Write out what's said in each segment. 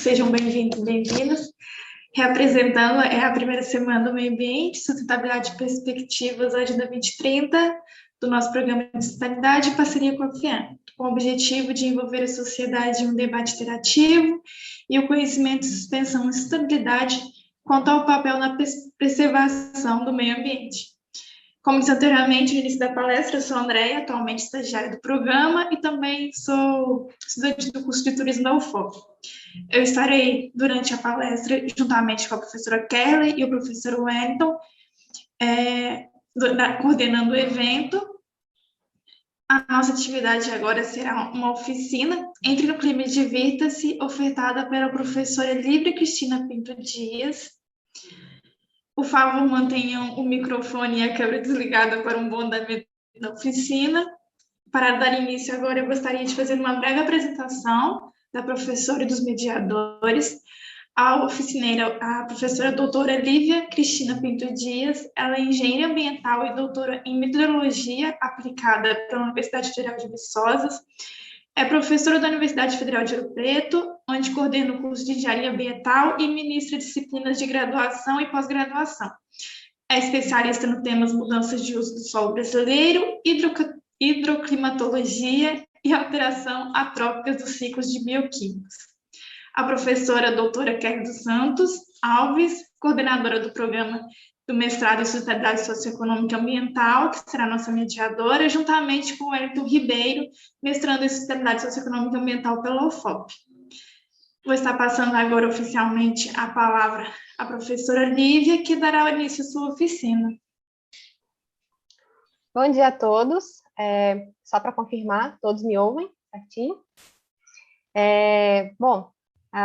sejam bem-vindos e bem-vindas. Reapresentando a primeira semana do Meio Ambiente, Sustentabilidade e Perspectivas, Agenda 2030, do nosso programa de sustentabilidade em parceria com a FIAM, com o objetivo de envolver a sociedade em um debate interativo e o conhecimento de suspensão e sustentabilidade quanto ao papel na preservação do meio ambiente. Como disse anteriormente, no início da palestra, eu sou a Andréia, atualmente estagiária do programa, e também sou estudante do curso de turismo da UFOP. Eu estarei, durante a palestra, juntamente com a professora Kelly e o professor Wellington, coordenando o evento. A nossa atividade agora será uma oficina Entre no Clima e Divirta-se, ofertada pela professora Lívia Cristina Pinto Dias. Por favor, mantenham o microfone e a câmera desligada para um bom andamento da oficina. Para dar início agora, eu gostaria de fazer uma breve apresentação da professora e dos mediadores. A oficineira, a professora doutora Lívia Cristina Pinto Dias, ela é engenheira ambiental e doutora em meteorologia aplicada pela Universidade Federal de Viçosa. É professora da Universidade Federal de Ouro Preto, onde coordena o curso de Engenharia Ambiental e ministra disciplinas de graduação e pós-graduação. É especialista no temas mudanças de uso do solo brasileiro, hidroclimatologia e alteração atrópicas dos ciclos de bioquímicos. A professora doutora Kelly dos Santos Alves, coordenadora do programa do mestrado em Sustentabilidade Socioeconômica e Ambiental, que será nossa mediadora, juntamente com o Wellington Ribeiro, mestrando em Sustentabilidade Socioeconômica e Ambiental pela UFOP. Vou estar passando agora oficialmente a palavra à professora Lívia, que dará início à sua oficina. Bom dia a todos. Só para confirmar, todos me ouvem, certinho?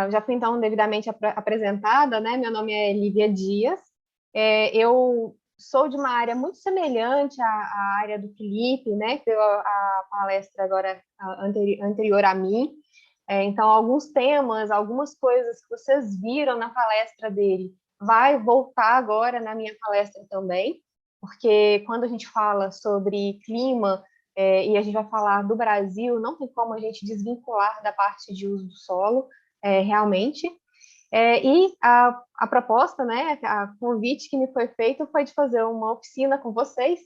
Já fui então devidamente apresentada, né? Meu nome é Lívia Dias. Eu sou de uma área muito semelhante à área do Felipe, né? Que deu a palestra agora anterior a mim. Então, alguns temas, algumas coisas que vocês viram na palestra dele, vai voltar agora na minha palestra também, porque quando a gente fala sobre clima, e a gente vai falar do Brasil, não tem como a gente desvincular da parte de uso do solo, realmente. E a proposta, né, a convite que me foi feito foi de fazer uma oficina com vocês,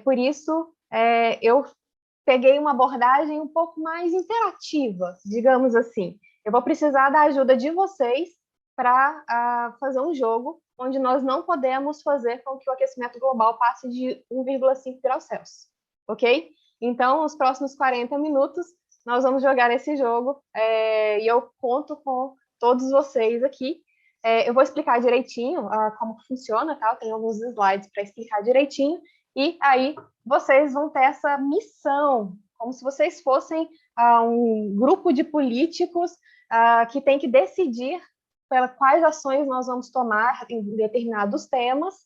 por isso eu peguei uma abordagem um pouco mais interativa, digamos assim. Eu vou precisar da ajuda de vocês para fazer um jogo onde nós não podemos fazer com que o aquecimento global passe de 1,5 graus Celsius, ok? Então, os próximos 40 minutos, nós vamos jogar esse jogo e eu conto com todos vocês aqui. Eu vou explicar direitinho como funciona, tá? Eu tenho alguns slides para explicar direitinho, e aí vocês vão ter essa missão, como se vocês fossem um grupo de políticos que tem que decidir quais ações nós vamos tomar em determinados temas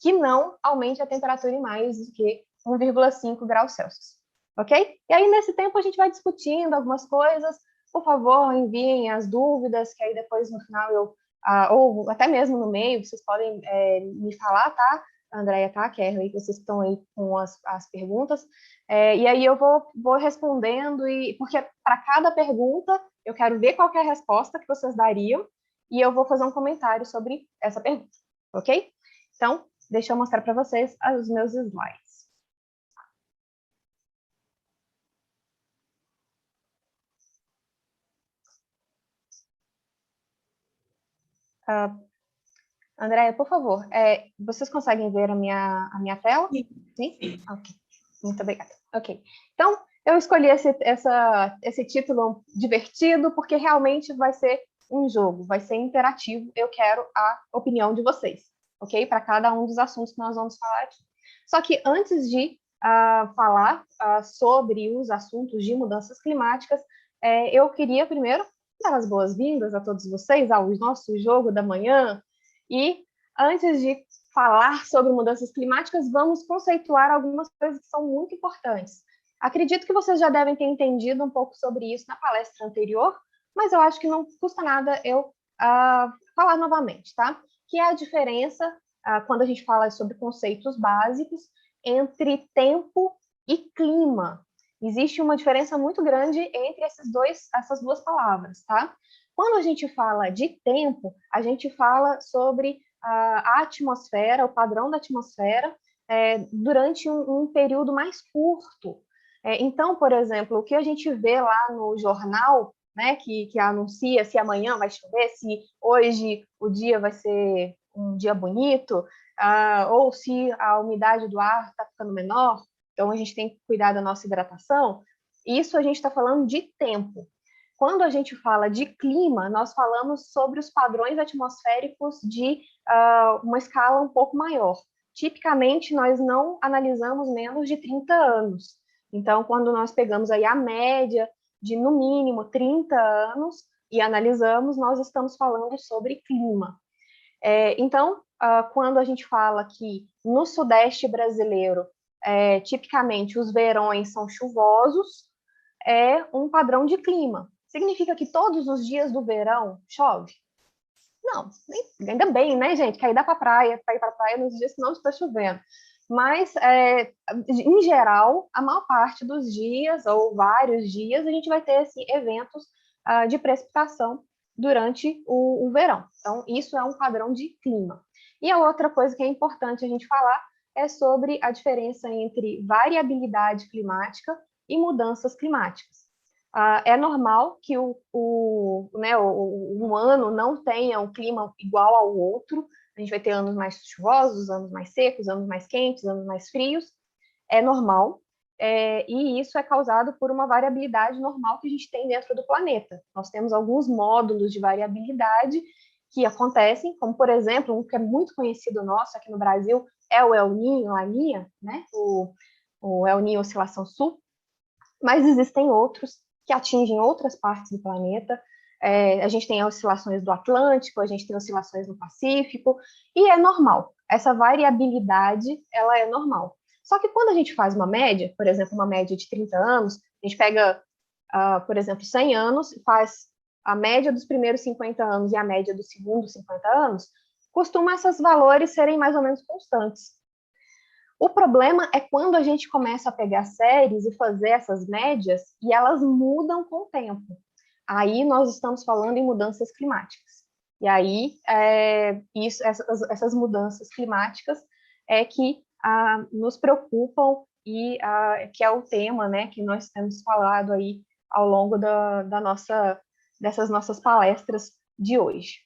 que não aumente a temperatura em mais do que 1,5 graus Celsius, ok? E aí, nesse tempo, a gente vai discutindo algumas coisas. Por favor, enviem as dúvidas, que aí depois, no final, ou até mesmo no meio, vocês podem me falar, tá? Andréia, tá? Kelly, vocês estão aí com as perguntas. E aí eu vou respondendo, porque para cada pergunta, eu quero ver qual que é a resposta que vocês dariam, e eu vou fazer um comentário sobre essa pergunta, ok? Então, deixa eu mostrar para vocês os meus slides. Andréia, por favor, vocês conseguem ver a minha tela? Sim? Ok, muito obrigada. Ok, então, eu escolhi esse título divertido porque realmente vai ser um jogo, vai ser interativo. Eu quero a opinião de vocês, ok? Para cada um dos assuntos que nós vamos falar aqui. Só que antes de falar sobre os assuntos de mudanças climáticas, eu queria primeiro dar as boas-vindas a todos vocês ao nosso jogo da manhã. E antes de falar sobre mudanças climáticas, vamos conceituar algumas coisas que são muito importantes. Acredito que vocês já devem ter entendido um pouco sobre isso na palestra anterior, mas eu acho que não custa nada eu falar novamente, tá? Que é a diferença, quando a gente fala sobre conceitos básicos, entre tempo e clima. Existe uma diferença muito grande entre essas duas palavras, tá? Quando a gente fala de tempo, a gente fala sobre a atmosfera, o padrão da atmosfera, durante um período mais curto. Então, por exemplo, o que a gente vê lá no jornal, né, que anuncia se amanhã vai chover, se hoje o dia vai ser um dia bonito, ou se a umidade do ar está ficando menor, então a gente tem que cuidar da nossa hidratação. Isso a gente está falando de tempo. Quando a gente fala de clima, nós falamos sobre os padrões atmosféricos de uma escala um pouco maior. Tipicamente, nós não analisamos menos de 30 anos. Então, quando nós pegamos aí a média de, no mínimo, 30 anos e analisamos, nós estamos falando sobre clima. Então, quando a gente fala que no Sudeste brasileiro, tipicamente, os verões são chuvosos, é um padrão de clima. Significa que todos os dias do verão chove? Não, ainda bem, né, gente? Que aí dá para ir para a praia nos dias que não está chovendo. Mas, em geral, a maior parte dos dias, ou vários dias, a gente vai ter assim, eventos de precipitação durante o verão. Então, isso é um padrão de clima. E a outra coisa que é importante a gente falar é sobre a diferença entre variabilidade climática e mudanças climáticas. É normal que um ano não tenha um clima igual ao outro. A gente vai ter anos mais chuvosos, anos mais secos, anos mais quentes, anos mais frios. É normal. E isso é causado por uma variabilidade normal que a gente tem dentro do planeta. Nós temos alguns módulos de variabilidade que acontecem, como, por exemplo, um que é muito conhecido nosso aqui no Brasil é o El Niño, Laninha, né? O El Niño Oscilação Sul, mas existem outros que atingem outras partes do planeta. A gente tem oscilações do Atlântico, a gente tem oscilações no Pacífico, e é normal. Essa variabilidade, ela é normal. Só que quando a gente faz uma média, por exemplo, uma média de 30 anos, a gente pega, por exemplo, 100 anos, faz a média dos primeiros 50 anos e a média dos segundos 50 anos, costuma esses valores serem mais ou menos constantes. O problema é quando a gente começa a pegar séries e fazer essas médias e elas mudam com o tempo. Aí nós estamos falando em mudanças climáticas. E aí, essas mudanças climáticas é que nos preocupam e que é o tema, né, que nós temos falado aí ao longo dessas nossas palestras de hoje.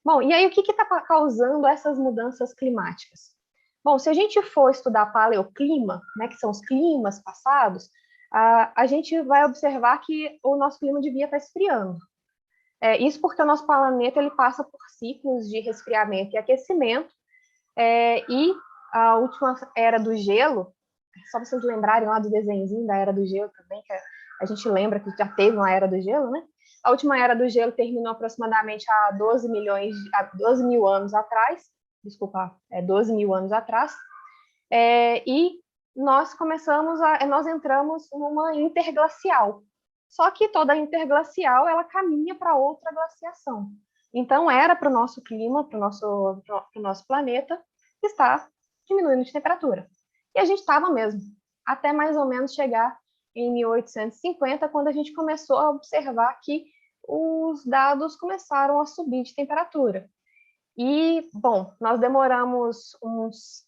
Bom, e aí o que está causando essas mudanças climáticas? Bom, se a gente for estudar paleoclima, né, que são os climas passados, a gente vai observar que o nosso clima devia estar esfriando. Isso porque o nosso planeta ele passa por ciclos de resfriamento e aquecimento, e a última era do gelo, só vocês lembrarem lá do desenhozinho da era do gelo também, que a gente lembra que já teve uma era do gelo, né? A última era do gelo terminou aproximadamente há 12 mil anos atrás, 12 mil anos atrás, e nós entramos numa interglacial. Só que toda interglacial, ela caminha para outra glaciação. Então, era para o nosso clima, para o nosso planeta, estar diminuindo de temperatura. E a gente estava mesmo, até mais ou menos chegar em 1850, quando a gente começou a observar que os dados começaram a subir de temperatura. E, bom, nós demoramos uns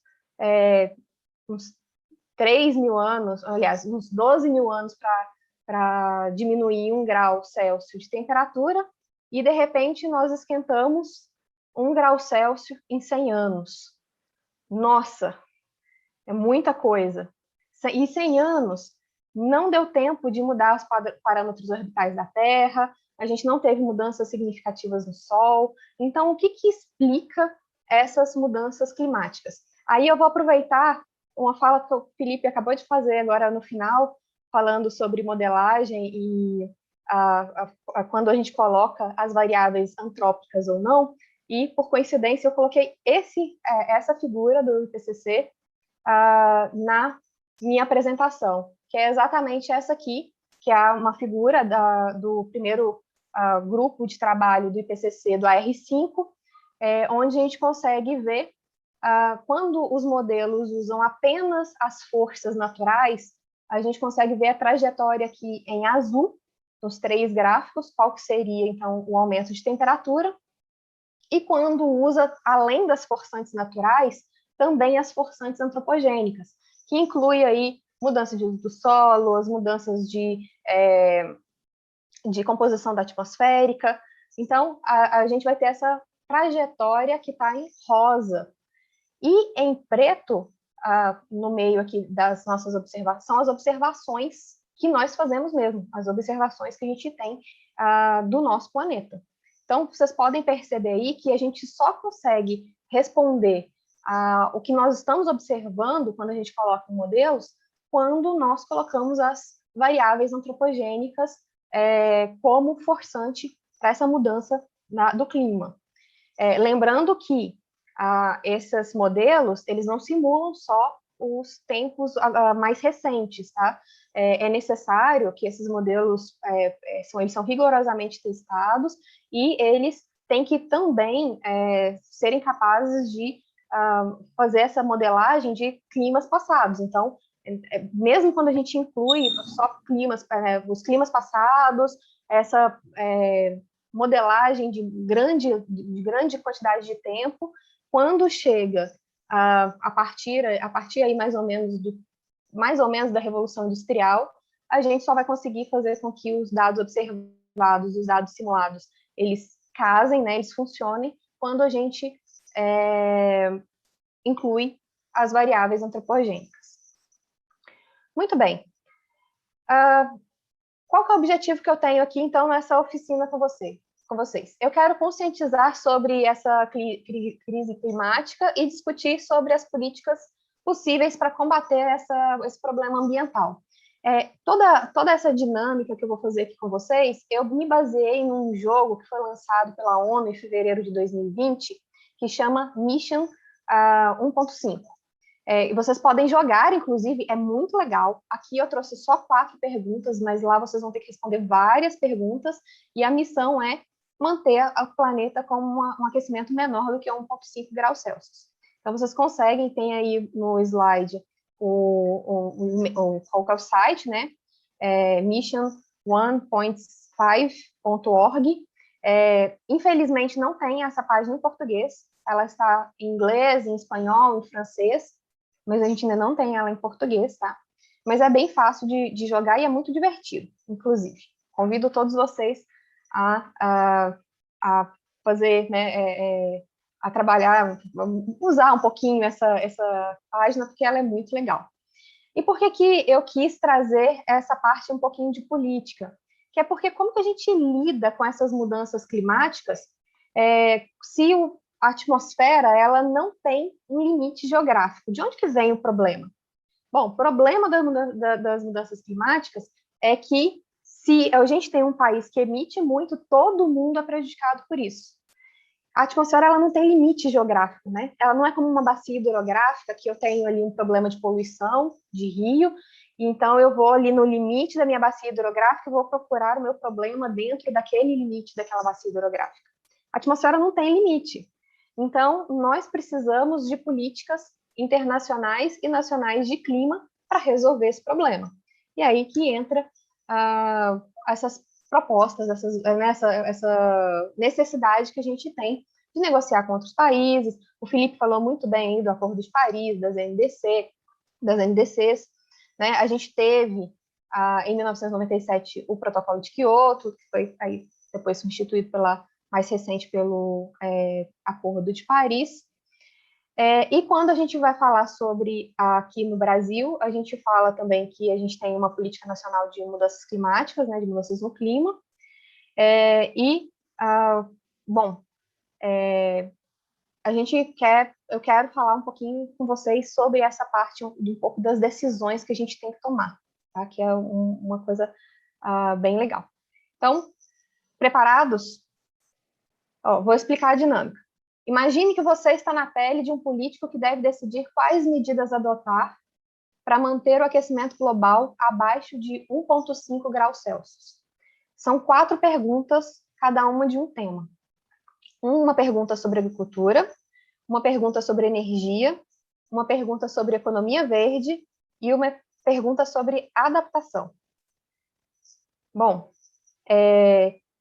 3 mil anos, aliás, uns 12 mil anos para diminuir 1 grau Celsius de temperatura, e, de repente, nós esquentamos 1 grau Celsius em 100 anos. Nossa, é muita coisa. E 100 anos não deu tempo de mudar os parâmetros orbitais da Terra, a gente não teve mudanças significativas no Sol. Então, o que explica essas mudanças climáticas? Aí eu vou aproveitar uma fala que o Felipe acabou de fazer agora no final, falando sobre modelagem e quando a gente coloca as variáveis antrópicas ou não, e, por coincidência, eu coloquei essa figura do IPCC na minha apresentação, que é exatamente essa aqui, que é uma figura do primeiro grupo de trabalho do IPCC, do AR5, onde a gente consegue ver quando os modelos usam apenas as forças naturais, a gente consegue ver a trajetória aqui em azul, nos 3 gráficos, qual que seria, então, o aumento de temperatura, e quando usa, além das forçantes naturais, também as forçantes antropogênicas, que inclui aí mudança de uso do solo, as mudanças de composição da atmosférica. Então, a gente vai ter essa trajetória que está em rosa. E em preto, no meio aqui das nossas observações, são as observações que nós fazemos mesmo, as observações que a gente tem do nosso planeta. Então, vocês podem perceber aí que a gente só consegue responder o que nós estamos observando quando a gente coloca modelos, quando nós colocamos as variáveis antropogênicas como forçante para essa mudança do clima. Lembrando que esses modelos, eles não simulam só os tempos mais recentes, tá? É necessário que esses modelos eles são rigorosamente testados e eles têm que também serem capazes de fazer essa modelagem de climas passados. Então, mesmo quando a gente inclui só os climas passados, essa modelagem de grande quantidade de tempo, quando chega a partir aí mais ou menos da Revolução Industrial, a gente só vai conseguir fazer com que os dados observados, os dados simulados, eles casem, né, eles funcionem, quando a gente inclui as variáveis antropogênicas. Muito bem. Qual que é o objetivo que eu tenho aqui, então, nessa oficina com vocês? Eu quero conscientizar sobre essa crise climática e discutir sobre as políticas possíveis para combater esse problema ambiental. Toda essa dinâmica que eu vou fazer aqui com vocês, eu me baseei num jogo que foi lançado pela ONU em fevereiro de 2020, que chama Mission 1.5. Vocês podem jogar, inclusive, é muito legal. Aqui eu trouxe só 4 perguntas, mas lá vocês vão ter que responder várias perguntas, e a missão é manter o planeta com um aquecimento menor do que 1,5 graus Celsius. Então, vocês conseguem, tem aí no slide qual que é o site, né? mission1.5.org. Infelizmente, não tem essa página em português, ela está em inglês, em espanhol, em francês, mas a gente ainda não tem ela em português, tá? Mas é bem fácil de jogar e é muito divertido, inclusive. Convido todos vocês a fazer, né, a trabalhar, usar um pouquinho essa página, porque ela é muito legal. E por que eu quis trazer essa parte um pouquinho de política? Que é porque como que a gente lida com essas mudanças climáticas se a atmosfera ela não tem um limite geográfico? De onde que vem o problema? Bom, o problema das mudanças climáticas é que se a gente tem um país que emite muito, todo mundo é prejudicado por isso. A atmosfera ela não tem limite geográfico, né? Ela não é como uma bacia hidrográfica, que eu tenho ali um problema de poluição de rio, então eu vou ali no limite da minha bacia hidrográfica e vou procurar o meu problema dentro daquele limite daquela bacia hidrográfica. A atmosfera não tem limite. Então, nós precisamos de políticas internacionais e nacionais de clima para resolver esse problema. E aí que entra essas propostas, essa necessidade que a gente tem de negociar com outros países. O Felipe falou muito bem aí do Acordo de Paris, das NDCs, né? A gente teve, em 1997, o Protocolo de Quioto, que foi aí depois substituído mais recente pelo Acordo de Paris. E quando a gente vai falar sobre aqui no Brasil, a gente fala também que a gente tem uma política nacional de mudanças climáticas, né, de mudanças no clima. Eu quero falar um pouquinho com vocês sobre essa parte de um pouco das decisões que a gente tem que tomar, tá? Que é uma coisa bem legal. Então, preparados? Vou explicar a dinâmica. Imagine que você está na pele de um político que deve decidir quais medidas adotar para manter o aquecimento global abaixo de 1,5 graus Celsius. São 4 perguntas, cada uma de um tema. Uma pergunta sobre agricultura, uma pergunta sobre energia, uma pergunta sobre economia verde e uma pergunta sobre adaptação. Bom,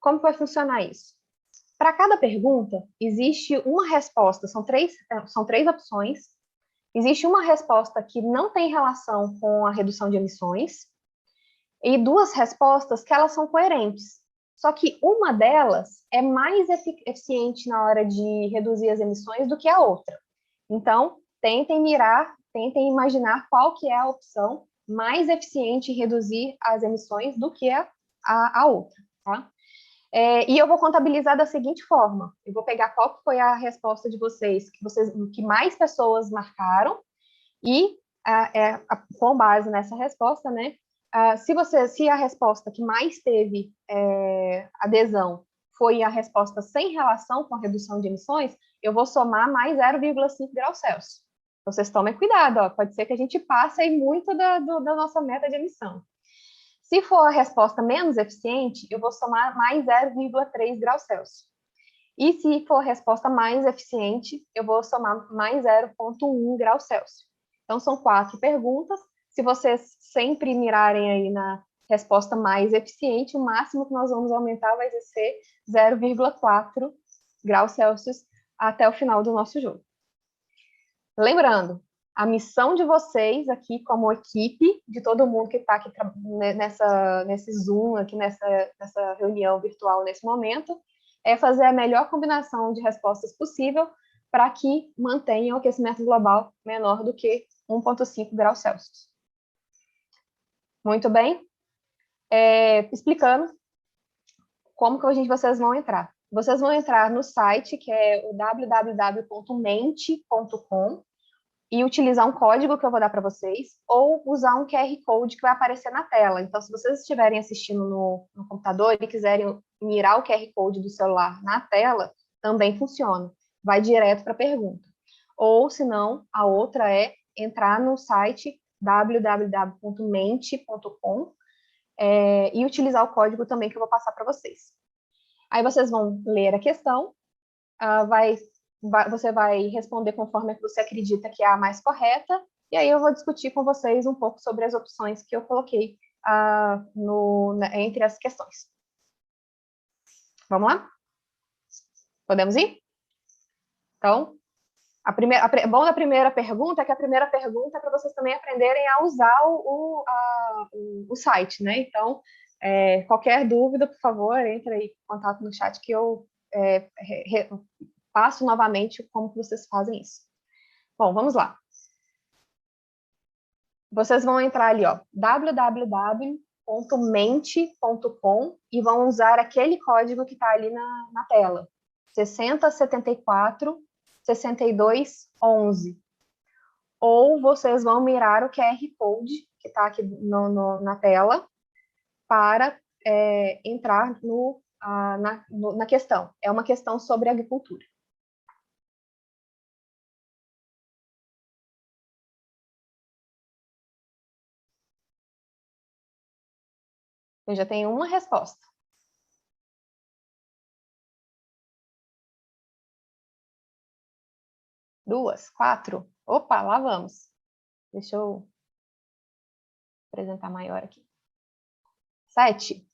Como que vai funcionar isso? Para cada pergunta, existe uma resposta, são três opções. Existe uma resposta que não tem relação com a redução de emissões e duas respostas que elas são coerentes. Só que uma delas é mais eficiente na hora de reduzir as emissões do que a outra. Então, tentem imaginar qual que é a opção mais eficiente em reduzir as emissões do que a outra, tá? E eu vou contabilizar da seguinte forma: eu vou pegar qual que foi a resposta de vocês, que mais pessoas marcaram, e com base nessa resposta, né? Se a resposta que mais teve adesão foi a resposta sem relação com a redução de emissões, eu vou somar mais 0,5 graus Celsius. Vocês tomem cuidado, ó, pode ser que a gente passe aí muito da nossa meta de emissão. Se for a resposta menos eficiente, eu vou somar mais 0,3 graus Celsius. E se for a resposta mais eficiente, eu vou somar mais 0,1 graus Celsius. Então, são 4 perguntas. Se vocês sempre mirarem aí na resposta mais eficiente, o máximo que nós vamos aumentar vai ser 0,4 graus Celsius até o final do nosso jogo. Lembrando, a missão de vocês aqui como equipe, de todo mundo que está aqui nesse Zoom, aqui nessa reunião virtual nesse momento, é fazer a melhor combinação de respostas possível para que mantenha o aquecimento global menor do que 1,5 graus Celsius. Muito bem. Explicando como que vocês vão entrar. Vocês vão entrar no site, que é o www.mente.com, e utilizar um código que eu vou dar para vocês, ou usar um QR Code que vai aparecer na tela. Então, se vocês estiverem assistindo no computador e quiserem mirar o QR Code do celular na tela, também funciona. Vai direto para a pergunta. Ou, se não, a outra é entrar no site www.mente.com e utilizar o código também que eu vou passar para vocês. Aí vocês vão ler a questão, você vai responder conforme você acredita que é a mais correta, e aí eu vou discutir com vocês um pouco sobre as opções que eu coloquei entre as questões. Vamos lá? Podemos ir? Então, bom da primeira pergunta é que a primeira pergunta é para vocês também aprenderem a usar o site, né? Então, qualquer dúvida, por favor, entre aí em contato no chat que eu passo novamente como que vocês fazem isso. Bom, vamos lá. Vocês vão entrar ali, ó, www.mente.com e vão usar aquele código que está ali na tela, 6074 6211. Ou vocês vão mirar o QR Code que está aqui na tela para entrar na questão. É uma questão sobre agricultura. Eu já tenho uma resposta. Duas, quatro. Opa, lá vamos. Deixa eu apresentar maior aqui. 7.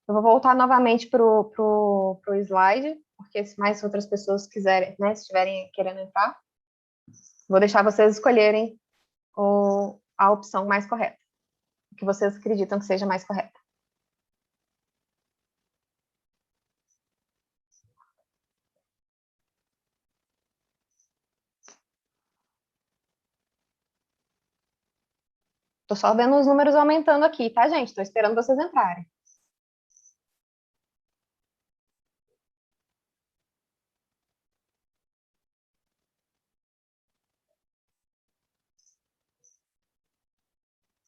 Eu vou voltar novamente pro slide, porque se mais outras pessoas quiserem, né, se estiverem querendo entrar, vou deixar vocês escolherem a opção mais correta, que vocês acreditam que seja mais correta. Estou só vendo os números aumentando aqui, tá, gente? Estou esperando vocês entrarem.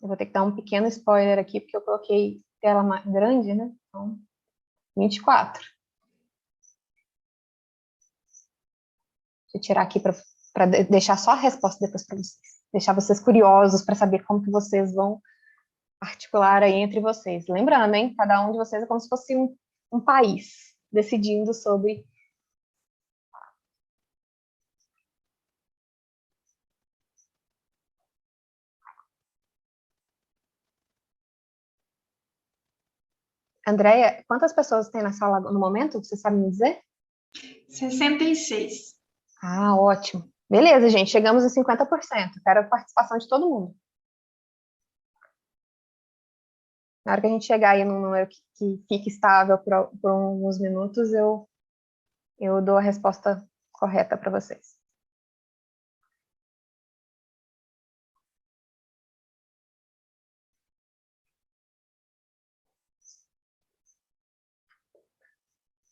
Eu vou ter que dar um pequeno spoiler aqui, porque eu coloquei tela grande, né? Então, 24. eu tirar aqui para deixar só a resposta depois para vocês. Deixar vocês curiosos para saber como que vocês vão articular aí entre vocês. Lembrando, hein? Cada um de vocês é como se fosse um país decidindo sobre... Andréia, quantas pessoas tem na sala no momento? Você sabe me dizer? 66. Ah, ótimo. Beleza, gente, chegamos em 50%. Quero a participação de todo mundo. Na hora que a gente chegar aí num número que fique estável por alguns minutos, eu dou a resposta correta para vocês.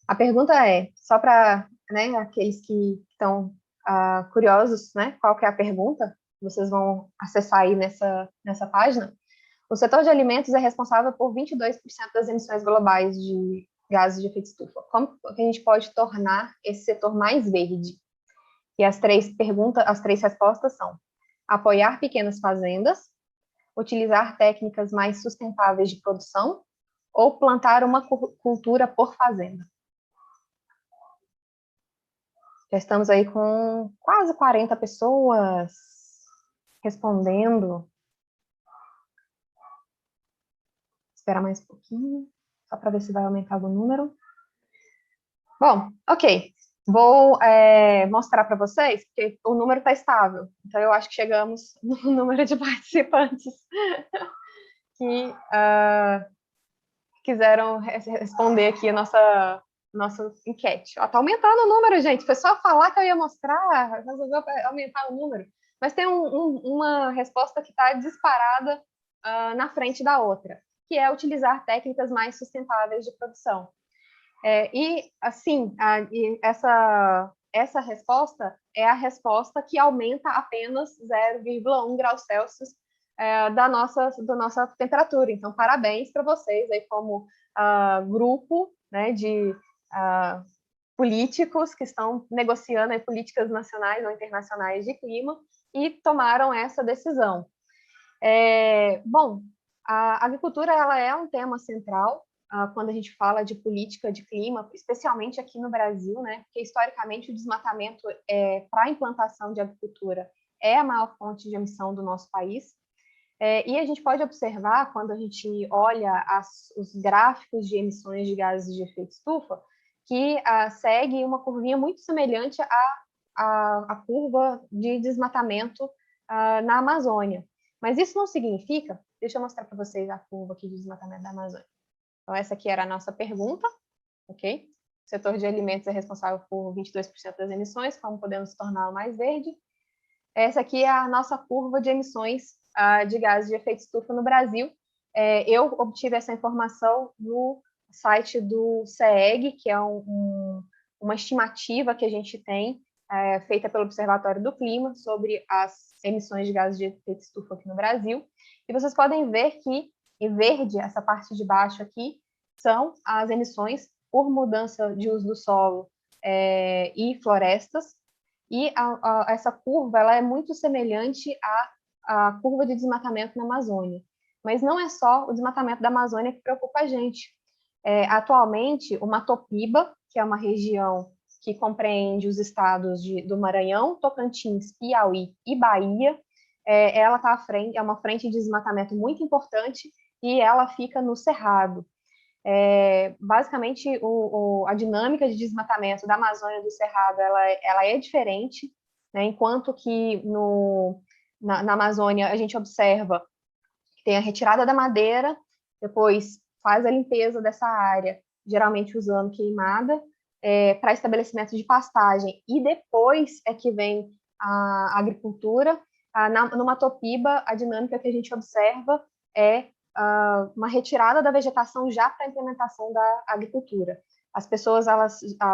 A pergunta é, só para, né, aqueles que estão curiosos, né, qual que é a pergunta, vocês vão acessar aí nessa página. O setor de alimentos é responsável por 22% das emissões globais de gases de efeito estufa. Como que a gente pode tornar esse setor mais verde? E as três respostas são: apoiar pequenas fazendas, utilizar técnicas mais sustentáveis de produção ou plantar uma cultura por fazenda. Já estamos aí com quase 40 pessoas respondendo. Esperar mais um pouquinho, só para ver se vai aumentar o número. Bom, ok. Vou mostrar para vocês, porque o número está estável. Então, eu acho que chegamos no número de participantes que quiseram responder aqui a nossa enquete. Está aumentando o número, gente. Foi só falar que eu ia mostrar, resolveu aumentar o número. Mas tem uma resposta que está disparada na frente da outra, que é utilizar técnicas mais sustentáveis de produção. E, assim, essa resposta é a resposta que aumenta apenas 0,1 graus Celsius da nossa temperatura. Então, parabéns para vocês aí como grupo, né, de políticos que estão negociando aí políticas nacionais ou internacionais de clima e tomaram essa decisão. Bom, a agricultura ela é um tema central quando a gente fala de política de clima, especialmente aqui no Brasil, né? Porque historicamente o desmatamento para a implantação de agricultura é a maior fonte de emissão do nosso país. E a gente pode observar, quando a gente olha os gráficos de emissões de gases de efeito estufa, que segue uma curvinha muito semelhante à curva de desmatamento na Amazônia. Mas isso não significa... Deixa eu mostrar para vocês a curva aqui de desmatamento da Amazônia. Então, essa aqui era a nossa pergunta, ok? O setor de alimentos é responsável por 22% das emissões, como podemos torná-lo mais verde? Essa aqui é a nossa curva de emissões de gases de efeito estufa no Brasil. Eu obtive essa informação no site do CEEG, que é uma estimativa que a gente tem, feita pelo Observatório do Clima, sobre as emissões de gases de efeito estufa aqui no Brasil. E vocês podem ver que, em verde, essa parte de baixo aqui, são as emissões por mudança de uso do solo e florestas. E essa curva ela é muito semelhante à curva de desmatamento na Amazônia. Mas não é só o desmatamento da Amazônia que preocupa a gente. Atualmente, o Matopiba, que é uma região que compreende os estados do Maranhão, Tocantins, Piauí e Bahia, ela está à frente, é uma frente de desmatamento muito importante e ela fica no Cerrado. Basicamente, a dinâmica de desmatamento da Amazônia e do Cerrado ela é diferente, né? Enquanto que na Amazônia a gente observa que tem a retirada da madeira, depois faz a limpeza dessa área, geralmente usando queimada, para estabelecimento de pastagem, e depois é que vem a agricultura. No Matopiba, a dinâmica que a gente observa é uma retirada da vegetação já para a implementação da agricultura. As pessoas,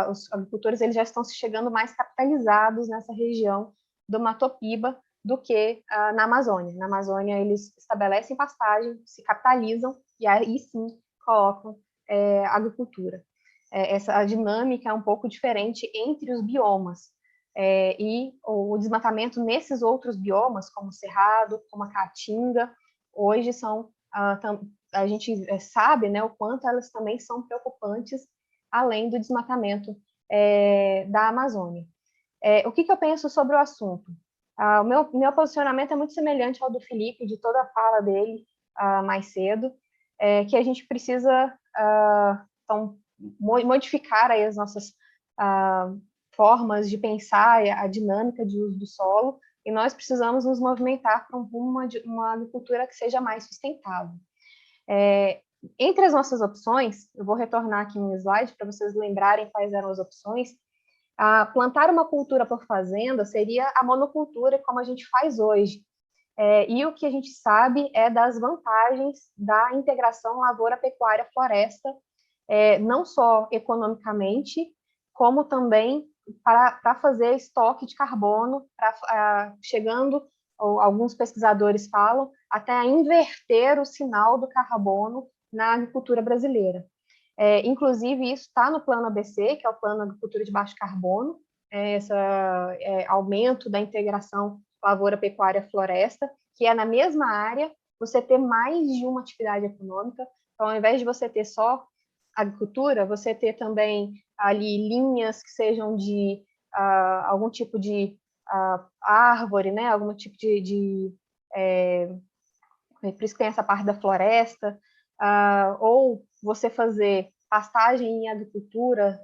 os agricultores, eles já estão chegando mais capitalizados nessa região do Matopiba do que na Amazônia. Na Amazônia, eles estabelecem pastagem, se capitalizam e aí sim colocam agricultura. A dinâmica é um pouco diferente entre os biomas. e o desmatamento nesses outros biomas, como o Cerrado, como a Caatinga, hoje são, a gente sabe, né, o quanto elas também são preocupantes, além do desmatamento da Amazônia. O que eu penso sobre o assunto? O meu posicionamento é muito semelhante ao do Felipe, de toda a fala dele mais cedo, que a gente precisa então, modificar aí as nossas formas de pensar a dinâmica de uso do solo, e nós precisamos nos movimentar para um rumo de uma agricultura que seja mais sustentável. Entre as nossas opções, eu vou retornar aqui no slide para vocês lembrarem quais eram as opções. Plantar uma cultura por fazenda seria a monocultura, como a gente faz hoje. E o que a gente sabe é das vantagens da integração lavoura-pecuária-floresta, não só economicamente, como também para fazer estoque de carbono, chegando, alguns pesquisadores falam, até a inverter o sinal do carbono na agricultura brasileira. Inclusive, isso está no Plano ABC, que é o Plano de Agricultura de Baixo Carbono, esse aumento da integração lavoura-pecuária-floresta, que é na mesma área, você ter mais de uma atividade econômica. Então, ao invés de você ter só agricultura, você ter também ali linhas que sejam de algum tipo de árvore, né? Algum tipo por isso que tem essa parte da floresta, ou você fazer pastagem em agricultura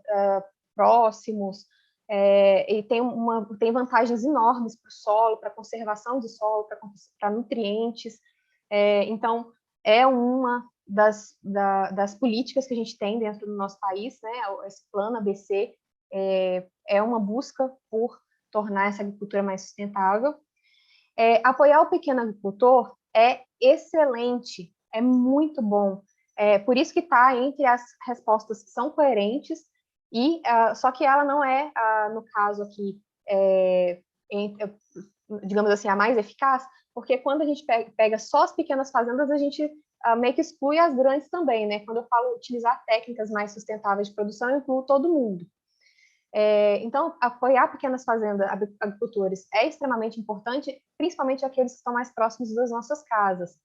próximos, e tem vantagens enormes para o solo, para a conservação do solo, para nutrientes. Então, é uma das políticas que a gente tem dentro do nosso país, né? Esse plano ABC é uma busca por tornar essa agricultura mais sustentável. Apoiar o pequeno agricultor é excelente, é muito bom. Por isso que está entre as respostas que são coerentes, só que ela não é, no caso aqui, digamos assim, a mais eficaz, porque quando a gente pega só as pequenas fazendas, a gente meio que exclui as grandes também, né? Quando eu falo utilizar técnicas mais sustentáveis de produção, eu incluo todo mundo. Então, apoiar pequenas fazendas, agricultores, é extremamente importante, principalmente aqueles que estão mais próximos das nossas casas.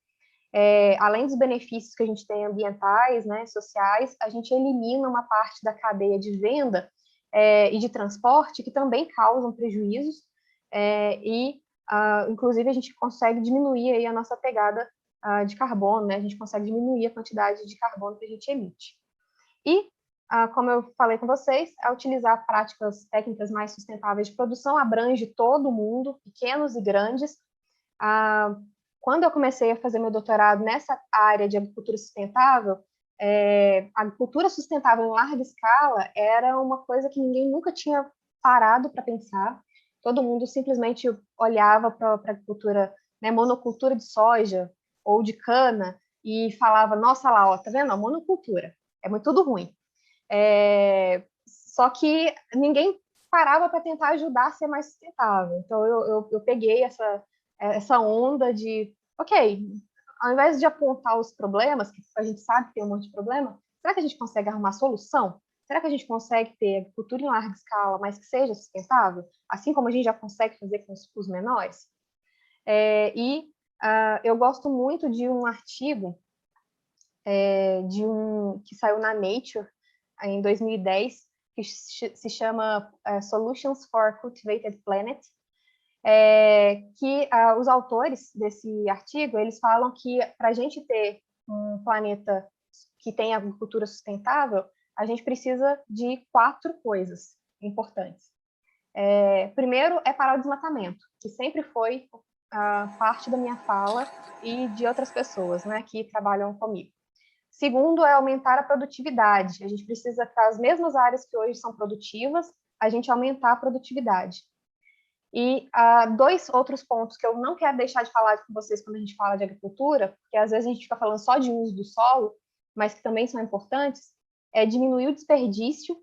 Além dos benefícios que a gente tem ambientais, né, sociais, a gente elimina uma parte da cadeia de venda e de transporte que também causam prejuízos, inclusive a gente consegue diminuir aí a nossa pegada de carbono, né? A gente consegue diminuir a quantidade de carbono que a gente emite. E como eu falei com vocês, utilizar práticas técnicas mais sustentáveis de produção abrange todo mundo, pequenos e grandes. Quando eu comecei a fazer meu doutorado nessa área de agricultura sustentável, a agricultura sustentável em larga escala era uma coisa que ninguém nunca tinha parado para pensar. Todo mundo simplesmente olhava para a agricultura, né, monocultura de soja ou de cana e falava, nossa lá, ó, tá vendo? Monocultura, tudo ruim. Só que ninguém parava para tentar ajudar a ser mais sustentável. Então, eu peguei essa onda de, ok, ao invés de apontar os problemas, que a gente sabe que tem um monte de problema, será que a gente consegue arrumar solução? Será que a gente consegue ter agricultura em larga escala, mas que seja sustentável? Assim como a gente já consegue fazer com os menores? Eu gosto muito de um artigo que saiu na Nature, em 2010, que se chama Solutions for Cultivated Planet, que os autores desse artigo, eles falam que para a gente ter um planeta que tem agricultura sustentável, a gente precisa de 4 coisas importantes. Primeiro é parar o desmatamento, que sempre foi parte da minha fala e de outras pessoas, né, que trabalham comigo. Segundo é aumentar a produtividade. A gente precisa, para as mesmas áreas que hoje são produtivas, a gente aumentar a produtividade. E 2 outros pontos que eu não quero deixar de falar com vocês quando a gente fala de agricultura, porque às vezes a gente fica falando só de uso do solo, mas que também são importantes, é diminuir o desperdício,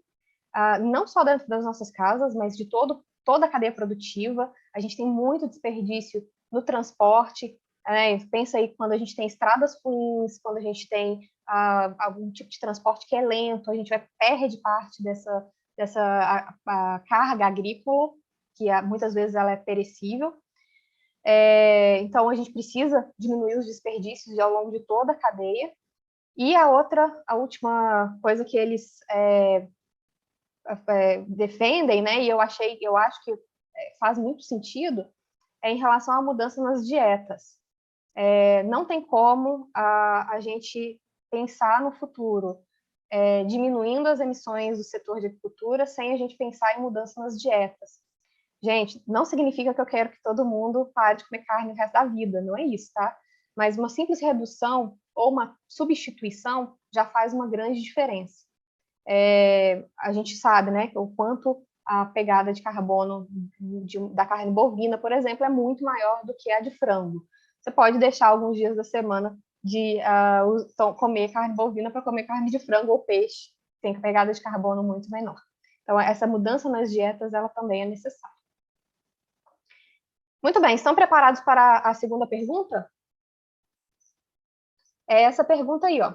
não só dentro das nossas casas, mas de toda a cadeia produtiva. A gente tem muito desperdício no transporte. Pensa aí quando a gente tem estradas ruins, quando a gente tem algum tipo de transporte que é lento, a gente perde parte dessa carga agrícola. que muitas vezes ela é perecível. Então, a gente precisa diminuir os desperdícios ao longo de toda a cadeia. E a última coisa que eles defendem, né, e eu acho que faz muito sentido, é em relação à mudança nas dietas. Não tem como a gente pensar no futuro diminuindo as emissões do setor de agricultura sem a gente pensar em mudança nas dietas. Gente, não significa que eu quero que todo mundo pare de comer carne o resto da vida, não é isso, tá? Mas uma simples redução ou uma substituição já faz uma grande diferença. A gente sabe, né, o quanto a pegada de carbono da carne bovina, por exemplo, é muito maior do que a de frango. Você pode deixar alguns dias da semana de comer carne bovina para comer carne de frango ou peixe, tem pegada de carbono muito menor. Então, essa mudança nas dietas, ela também é necessária. Muito bem, estão preparados para a segunda pergunta? É essa pergunta aí, ó.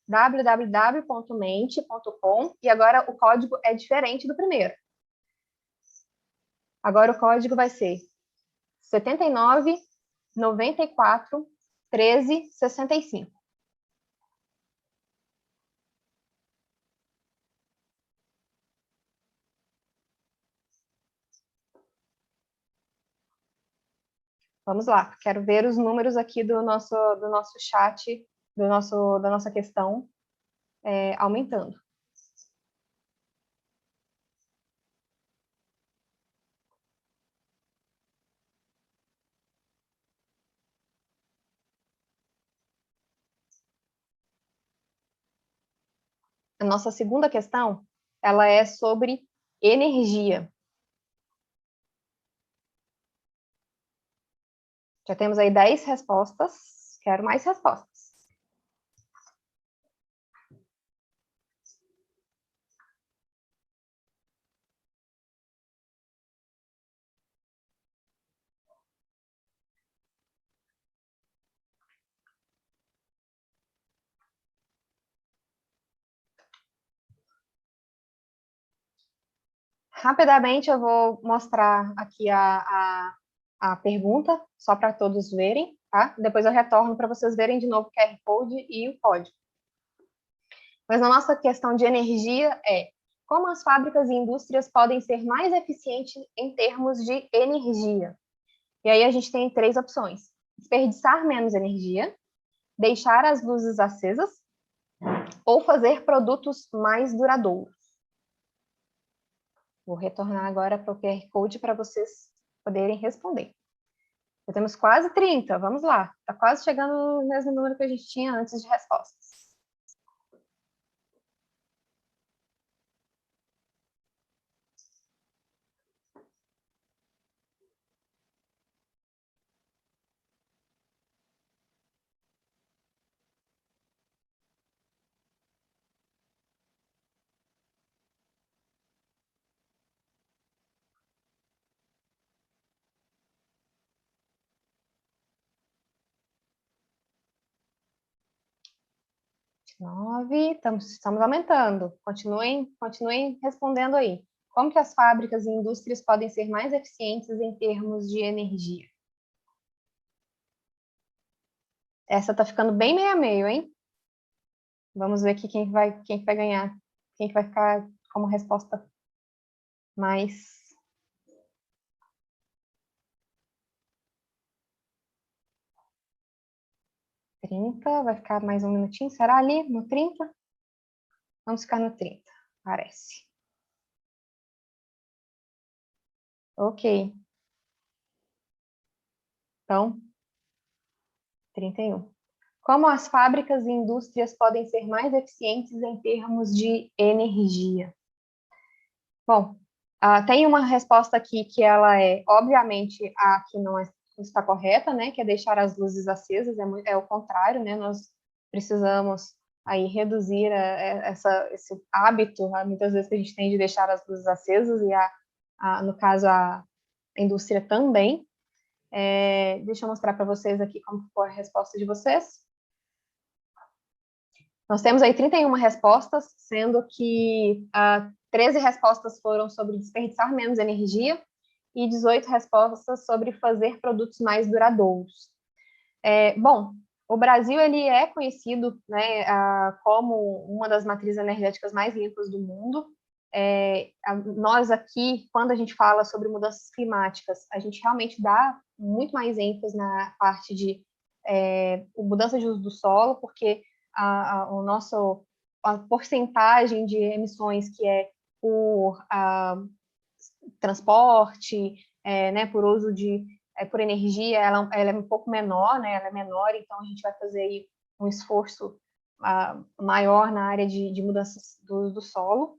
www.mente.com, e agora o código é diferente do primeiro. Agora o código vai ser 79 94 13 65. Vamos lá, quero ver os números aqui do nosso chat, da nossa questão aumentando. A nossa segunda questão, ela é sobre energia. Já temos aí 10 respostas. Quero mais respostas. Rapidamente eu vou mostrar aqui a pergunta, só para todos verem, tá? Depois eu retorno para vocês verem de novo o QR Code e o código. Mas a nossa questão de energia é: como as fábricas e indústrias podem ser mais eficientes em termos de energia? E aí a gente tem 3 opções: desperdiçar menos energia, deixar as luzes acesas ou fazer produtos mais duradouros. Vou retornar agora para o QR Code para vocês poderem responder. Já temos quase 30, vamos lá. Está quase chegando no mesmo número que a gente tinha antes de respostas. Estamos aumentando. Continuem respondendo aí. Como que as fábricas e indústrias podem ser mais eficientes em termos de energia? Essa está ficando bem meio a meio, hein? Vamos ver aqui quem vai ganhar, quem que vai ficar como resposta mais... Vai ficar mais um minutinho, será ali no 30? Vamos ficar no 30, parece. Ok. Então, 31. Como as fábricas e indústrias podem ser mais eficientes em termos de energia? Bom, tem uma resposta aqui que ela obviamente, a que não está correta, né, que é deixar as luzes acesas, é o contrário, né, nós precisamos aí reduzir esse hábito, muitas vezes que a gente tem de deixar as luzes acesas, e no caso a indústria também. Deixa eu mostrar para vocês aqui como foi a resposta de vocês. Nós temos aí 31 respostas, sendo que 13 respostas foram sobre desperdiçar menos energia e 18 respostas sobre fazer produtos mais duradouros. Bom, o Brasil ele é conhecido, né, como uma das matrizes energéticas mais limpas do mundo. Nós aqui, quando a gente fala sobre mudanças climáticas, a gente realmente dá muito mais ênfase na parte de mudança de uso do solo, porque a porcentagem de emissões que é por transporte, né, por uso por energia, ela é um pouco menor, né, ela é menor, então a gente vai fazer aí um esforço maior na área de mudanças do uso do solo.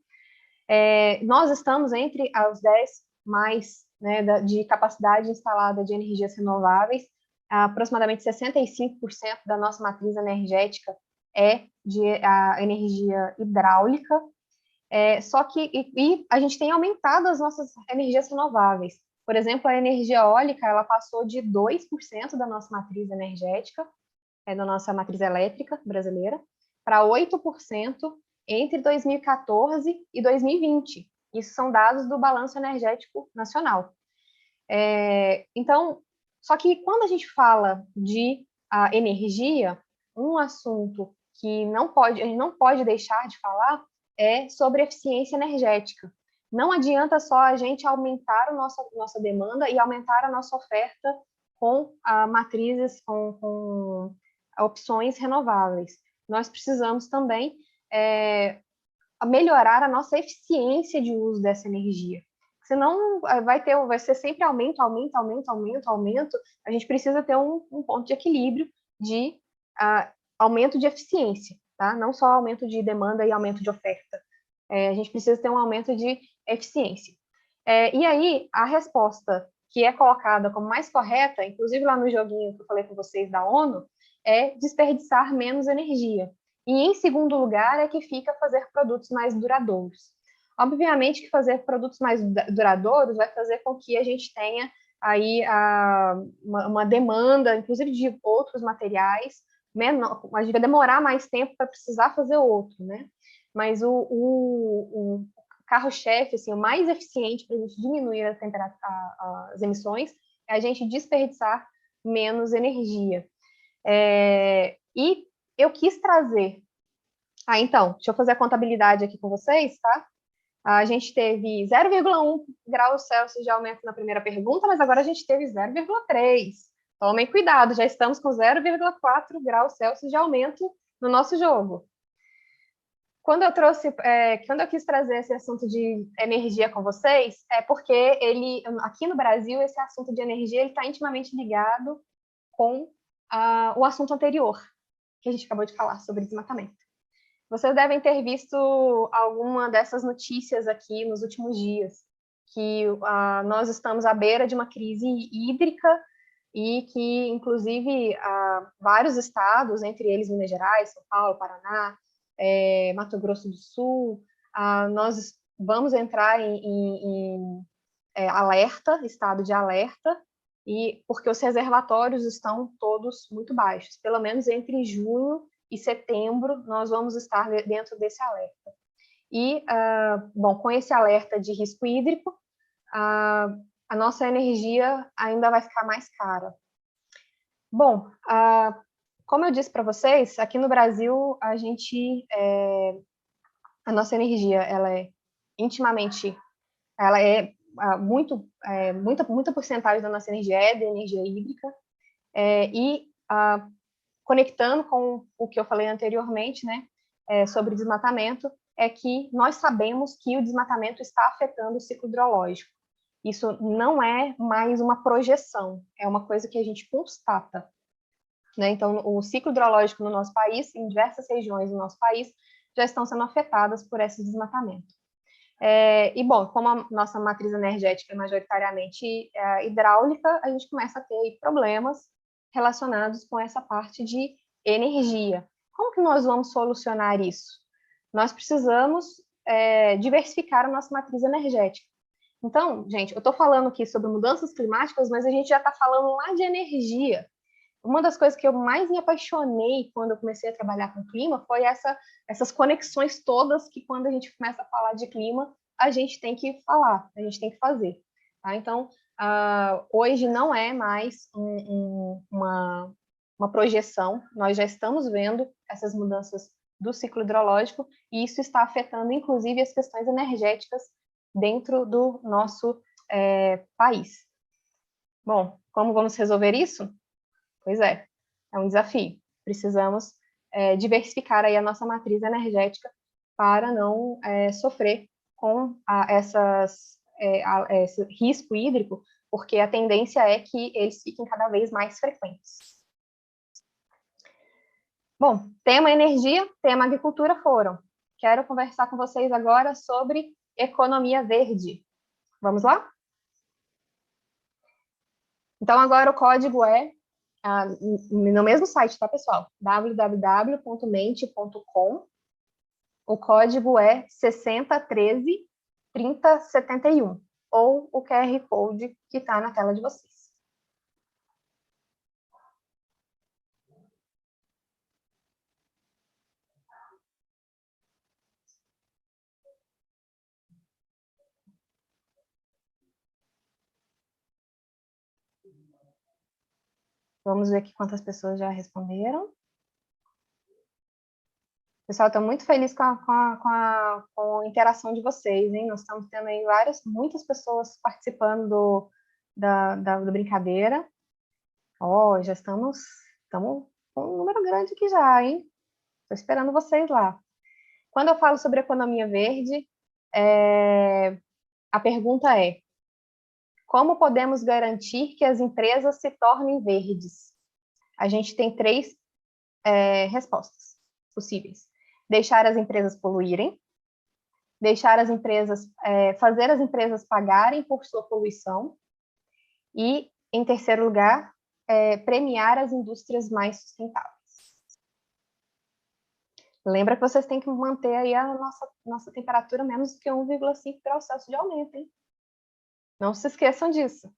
Nós estamos entre os 10 mais, né, de capacidade instalada de energias renováveis. Aproximadamente 65% da nossa matriz energética é de energia hidráulica. Só que a gente tem aumentado as nossas energias renováveis. Por exemplo, a energia eólica ela passou de 2% da nossa matriz energética, da nossa matriz elétrica brasileira, para 8% entre 2014 e 2020. Isso são dados do Balanço Energético Nacional. Então, só que quando a gente fala de energia, um assunto que a gente não pode deixar de falar é sobre eficiência energética. Não adianta só a gente aumentar a nossa demanda e aumentar a nossa oferta com matrizes, com opções renováveis. Nós precisamos também melhorar a nossa eficiência de uso dessa energia. Senão vai ser sempre aumento. A gente precisa ter um ponto de equilíbrio de aumento de eficiência, tá? Não só aumento de demanda e aumento de oferta. A gente precisa ter um aumento de eficiência. E aí, a resposta que é colocada como mais correta, inclusive lá no joguinho que eu falei com vocês da ONU, é desperdiçar menos energia. E, em segundo lugar, é que fica fazer produtos mais duradouros. Obviamente que fazer produtos mais duradouros vai fazer com que a gente tenha aí uma demanda, inclusive de outros materiais, menor, a gente vai demorar mais tempo para precisar fazer outro, né? Mas o carro-chefe, assim, o mais eficiente para a gente diminuir as emissões é a gente desperdiçar menos energia. E eu quis trazer... então, deixa eu fazer a contabilidade aqui com vocês, tá? A gente teve 0,1 graus Celsius de aumento na primeira pergunta, mas agora a gente teve 0,3. Tomem cuidado, já estamos com 0,4 graus Celsius de aumento no nosso jogo. Quando eu quis trazer esse assunto de energia com vocês, é porque aqui no Brasil, esse assunto de energia está intimamente ligado com o assunto anterior, que a gente acabou de falar, sobre desmatamento. Vocês devem ter visto alguma dessas notícias aqui nos últimos dias, que nós estamos à beira de uma crise hídrica e que, inclusive, vários estados, entre eles Minas Gerais, São Paulo, Paraná, Mato Grosso do Sul, nós vamos entrar em alerta, estado de alerta, porque os reservatórios estão todos muito baixos. Pelo menos entre junho e setembro, nós vamos estar dentro desse alerta. E, bom, com esse alerta de risco hídrico, a nossa energia ainda vai ficar mais cara. Bom, como eu disse para vocês, aqui no Brasil, a nossa energia, ela é intimamente, muita porcentagem da nossa energia é de energia hídrica, conectando com o que eu falei anteriormente, né, sobre desmatamento, é que nós sabemos que o desmatamento está afetando o ciclo hidrológico. Isso não é mais uma projeção, é uma coisa que a gente constata, né? Então, o ciclo hidrológico no nosso país, em diversas regiões do nosso país, já estão sendo afetadas por esse desmatamento. E, bom, como a nossa matriz energética é majoritariamente hidráulica, a gente começa a ter problemas relacionados com essa parte de energia. Como que nós vamos solucionar isso? Nós precisamos diversificar a nossa matriz energética. Então, gente, eu estou falando aqui sobre mudanças climáticas, mas a gente já está falando lá de energia. Uma das coisas que eu mais me apaixonei quando eu comecei a trabalhar com clima foi essas conexões todas que, quando a gente começa a falar de clima, a gente tem que falar, a gente tem que fazer. Tá? Então, Hoje não é mais uma projeção, nós já estamos vendo essas mudanças do ciclo hidrológico, e isso está afetando, inclusive, as questões energéticas dentro do nosso país. Bom, como vamos resolver isso? Pois é um desafio. Precisamos diversificar aí a nossa matriz energética para não sofrer com esse risco hídrico, porque a tendência é que eles fiquem cada vez mais frequentes. Bom, tema energia, tema agricultura foram. Quero conversar com vocês agora sobre economia verde. Vamos lá? Então, agora o código é no mesmo site, tá, pessoal? www.mente.com. O código é 6013-3071, ou o QR Code que está na tela de vocês. Vamos ver aqui quantas pessoas já responderam. Pessoal, estou muito feliz com a interação de vocês, hein? Nós estamos tendo aí muitas pessoas participando da brincadeira. Já estamos com um número grande aqui já, hein? Estou esperando vocês lá. Quando eu falo sobre economia verde, a pergunta é: como podemos garantir que as empresas se tornem verdes? A gente tem três respostas possíveis. Deixar as empresas poluírem, fazer as empresas pagarem por sua poluição e, em terceiro lugar, premiar as indústrias mais sustentáveis. Lembra que vocês têm que manter aí a nossa temperatura menos do que 1,5 graus Celsius de aumento, hein? Não se esqueçam disso.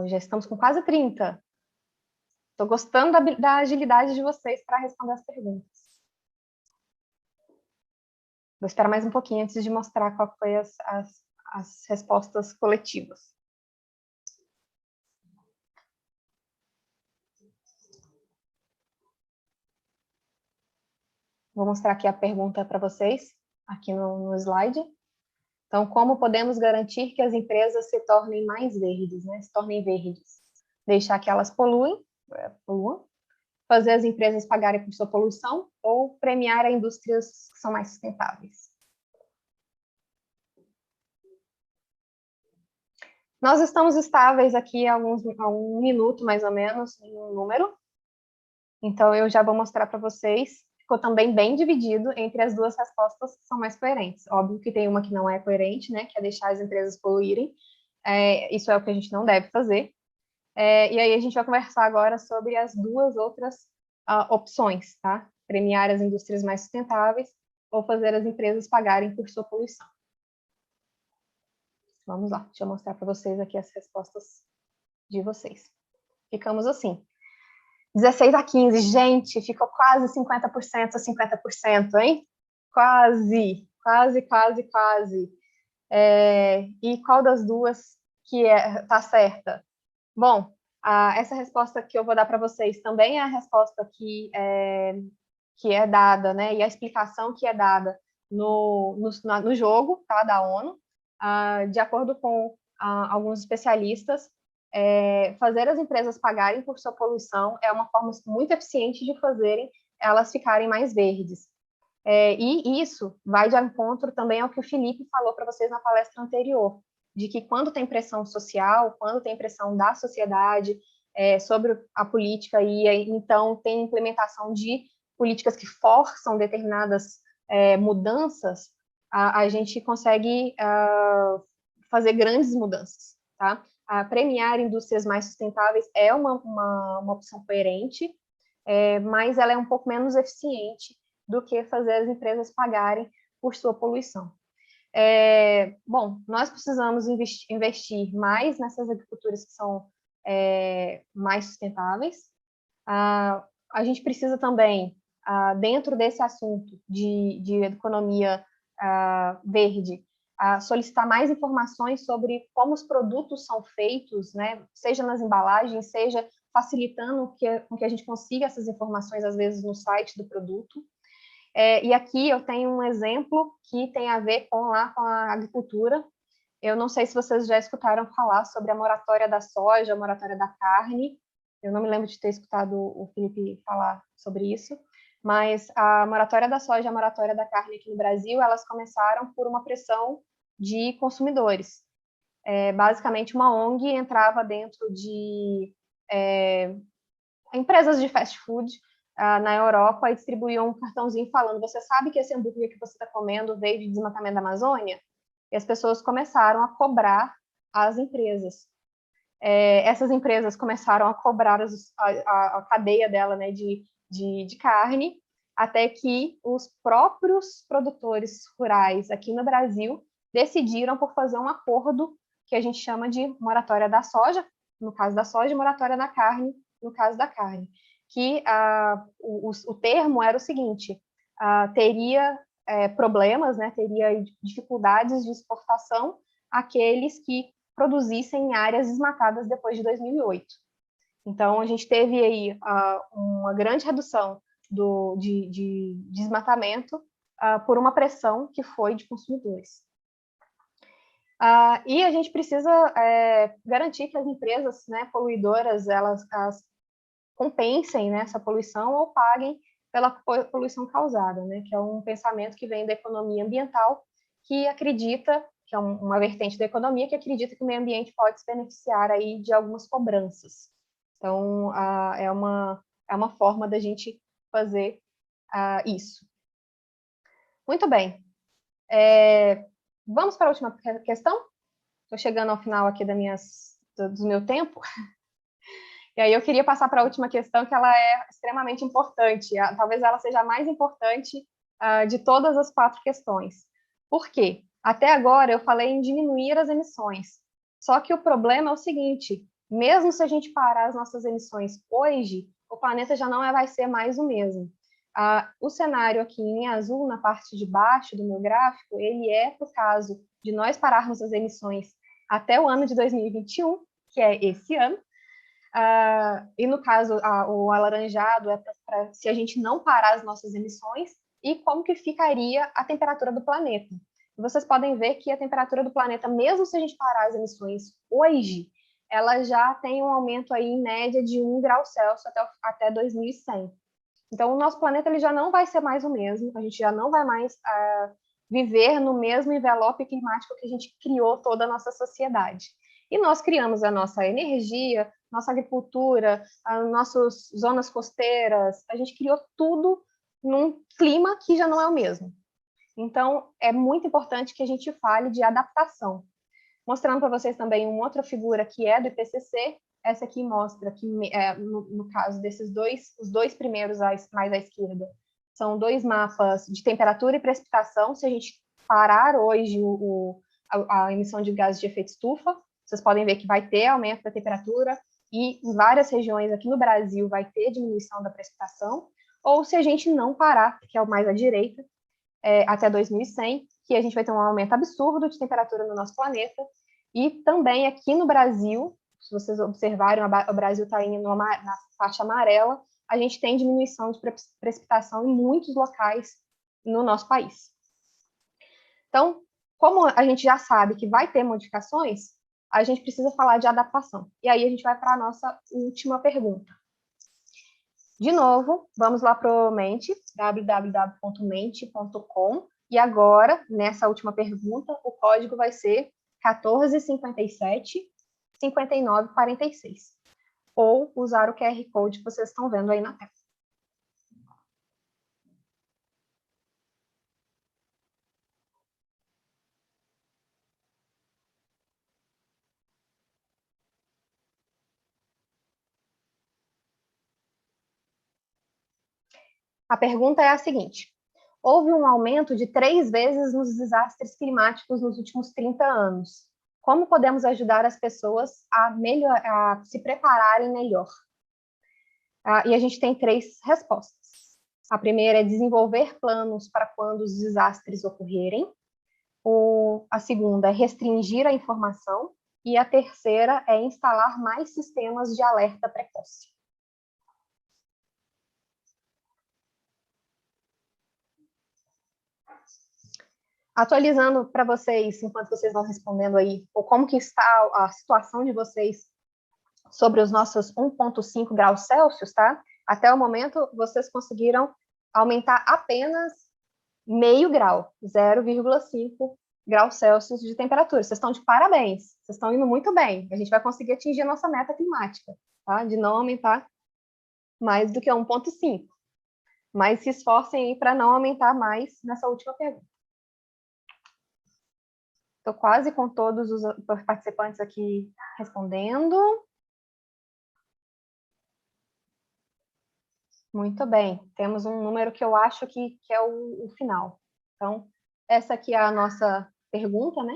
Já estamos com quase 30. Estou gostando da agilidade de vocês para responder as perguntas. Vou esperar mais um pouquinho antes de mostrar qual foi as respostas coletivas. Vou mostrar aqui a pergunta para vocês, aqui no slide. Então, como podemos garantir que as empresas se tornem mais verdes, né? Se tornem verdes? Deixar que elas poluam, fazer as empresas pagarem por sua poluição ou premiar indústrias que são mais sustentáveis. Nós estamos estáveis aqui há um minuto, mais ou menos, em um número. Então, eu já vou mostrar para vocês. Ficou também bem dividido entre as duas respostas que são mais coerentes. Óbvio que tem uma que não é coerente, né, que é deixar as empresas poluírem. Isso é o que a gente não deve fazer. E aí a gente vai conversar agora sobre as duas outras opções, tá? Premiar as indústrias mais sustentáveis ou fazer as empresas pagarem por sua poluição. Vamos lá, deixa eu mostrar para vocês aqui as respostas de vocês. Ficamos assim. 16-15, gente, ficou quase 50% a 50%, hein? Quase. E qual das duas que tá certa? Bom, essa resposta que eu vou dar para vocês também é a resposta que é dada, né? E a explicação que é dada no jogo, tá, da ONU. De acordo com alguns especialistas, fazer as empresas pagarem por sua poluição é uma forma muito eficiente de fazerem elas ficarem mais verdes. E isso vai de encontro também ao que o Felipe falou para vocês na palestra anterior, de que quando tem pressão social, quando tem pressão da sociedade sobre a política, e então tem implementação de políticas que forçam determinadas mudanças, a gente consegue fazer grandes mudanças, tá? Premiar indústrias mais sustentáveis é uma opção coerente, mas ela é um pouco menos eficiente do que fazer as empresas pagarem por sua poluição. Bom, nós precisamos investir mais nessas agriculturas que são mais sustentáveis. A gente precisa também, dentro desse assunto de economia verde, solicitar mais informações sobre como os produtos são feitos, né? Seja nas embalagens, seja facilitando com que a gente consiga essas informações, às vezes, no site do produto. E aqui eu tenho um exemplo que tem a ver com a agricultura. Eu não sei se vocês já escutaram falar sobre a moratória da soja, a moratória da carne. Eu não me lembro de ter escutado o Felipe falar sobre isso, mas a moratória da soja e a moratória da carne aqui no Brasil, elas começaram por uma pressão de consumidores. Basicamente, uma ONG entrava dentro de empresas de fast food na Europa e distribuíam um cartãozinho falando: você sabe que esse hambúrguer que você está comendo veio de desmatamento da Amazônia? E as pessoas começaram a cobrar as empresas. Essas empresas começaram a cobrar a cadeia dela, né, de carne, até que os próprios produtores rurais aqui no Brasil decidiram por fazer um acordo que a gente chama de moratória da soja, no caso da soja, e moratória da carne, no caso da carne. Que o termo era o seguinte: teria problemas, né, teria dificuldades de exportação aqueles que produzissem em áreas desmatadas depois de 2008. Então, a gente teve aí uma grande redução de desmatamento por uma pressão que foi de consumidores. E a gente precisa garantir que as empresas, né, poluidoras, elas compensem, né, essa poluição ou paguem pela poluição causada, né, que é um pensamento que vem da economia ambiental, que acredita, que é uma vertente da economia, que acredita que o meio ambiente pode se beneficiar aí de algumas cobranças. Então, é uma forma da gente fazer isso. Muito bem. Vamos para a última questão? Estou chegando ao final aqui do meu tempo. E aí eu queria passar para a última questão, que ela é extremamente importante. Talvez ela seja a mais importante de todas as 4 questões. Por quê? Até agora eu falei em diminuir as emissões. Só que o problema é o seguinte: mesmo se a gente parar as nossas emissões hoje, o planeta já não vai ser mais o mesmo. O cenário aqui em azul, na parte de baixo do meu gráfico, ele é por caso de nós pararmos as emissões até o ano de 2021, que é esse ano. E no caso, o alaranjado é para se a gente não parar as nossas emissões e como que ficaria a temperatura do planeta. Vocês podem ver que a temperatura do planeta, mesmo se a gente parar as emissões hoje, ela já tem um aumento aí em média de 1 grau Celsius até 2100. Então, o nosso planeta ele já não vai ser mais o mesmo, a gente já não vai mais viver no mesmo envelope climático que a gente criou toda a nossa sociedade. E nós criamos a nossa energia, nossa agricultura, as nossas zonas costeiras, a gente criou tudo num clima que já não é o mesmo. Então, é muito importante que a gente fale de adaptação. Mostrando para vocês também uma outra figura que é do IPCC, essa aqui mostra que, no caso desses os dois primeiros mais à esquerda, são 2 mapas de temperatura e precipitação. Se a gente parar hoje a emissão de gases de efeito estufa, vocês podem ver que vai ter aumento da temperatura e em várias regiões aqui no Brasil vai ter diminuição da precipitação, ou se a gente não parar, que é o mais à direita, até 2100, que a gente vai ter um aumento absurdo de temperatura no nosso planeta. E também aqui no Brasil, se vocês observarem, o Brasil está indo na faixa amarela, a gente tem diminuição de precipitação em muitos locais no nosso país. Então, como a gente já sabe que vai ter modificações, a gente precisa falar de adaptação. E aí a gente vai para a nossa última pergunta. De novo, vamos lá para o Mente, www.mente.com. E agora, nessa última pergunta, o código vai ser 1457-5946. Ou usar o QR Code que vocês estão vendo aí na tela. A pergunta é a seguinte: houve um aumento de 3 vezes nos desastres climáticos nos últimos 30 anos. Como podemos ajudar as pessoas a se prepararem melhor? E a gente tem 3 respostas. A primeira é desenvolver planos para quando os desastres ocorrerem. A segunda é restringir a informação. E a terceira é instalar mais sistemas de alerta precoce. Atualizando para vocês, enquanto vocês vão respondendo aí, ou como que está a situação de vocês sobre os nossos 1,5 graus Celsius, tá? Até o momento, vocês conseguiram aumentar apenas meio grau, 0,5 graus Celsius de temperatura. Vocês estão de parabéns, vocês estão indo muito bem. A gente vai conseguir atingir a nossa meta climática, tá? De não aumentar mais do que 1,5. Mas se esforcem aí para não aumentar mais nessa última pergunta. Estou quase com todos os participantes aqui respondendo. Muito bem, temos um número que eu acho que é o final. Então, essa aqui é a nossa pergunta, né?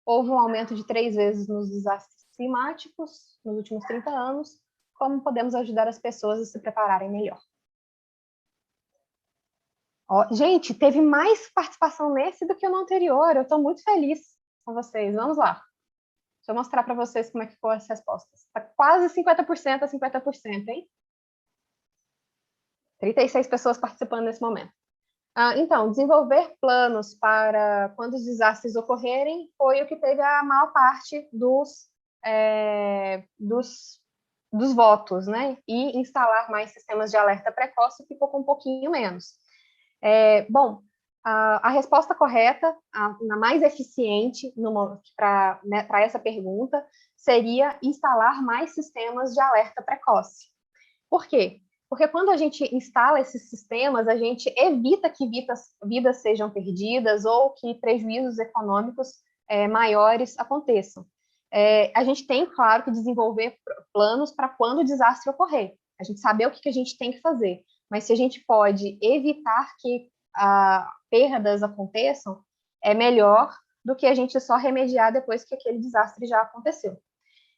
Houve um aumento de 3 vezes nos desastres climáticos nos últimos 30 anos. Como podemos ajudar as pessoas a se prepararem melhor? Gente, teve mais participação nesse do que no anterior. Eu estou muito feliz com vocês. Vamos lá. Deixa eu mostrar para vocês como é que foram as respostas. Está quase 50% a 50%, hein? 36 pessoas participando nesse momento. Então, desenvolver planos para quando os desastres ocorrerem foi o que teve a maior parte dos votos, né? E instalar mais sistemas de alerta precoce ficou com um pouquinho menos. Bom, a resposta correta, a mais eficiente para essa pergunta, seria instalar mais sistemas de alerta precoce. Por quê? Porque quando a gente instala esses sistemas, a gente evita que vidas sejam perdidas ou que prejuízos econômicos maiores aconteçam. A gente tem, claro, que desenvolver planos para quando o desastre ocorrer. A gente saber o que a gente tem que fazer. Mas se a gente pode evitar que perdas aconteçam, é melhor do que a gente só remediar depois que aquele desastre já aconteceu.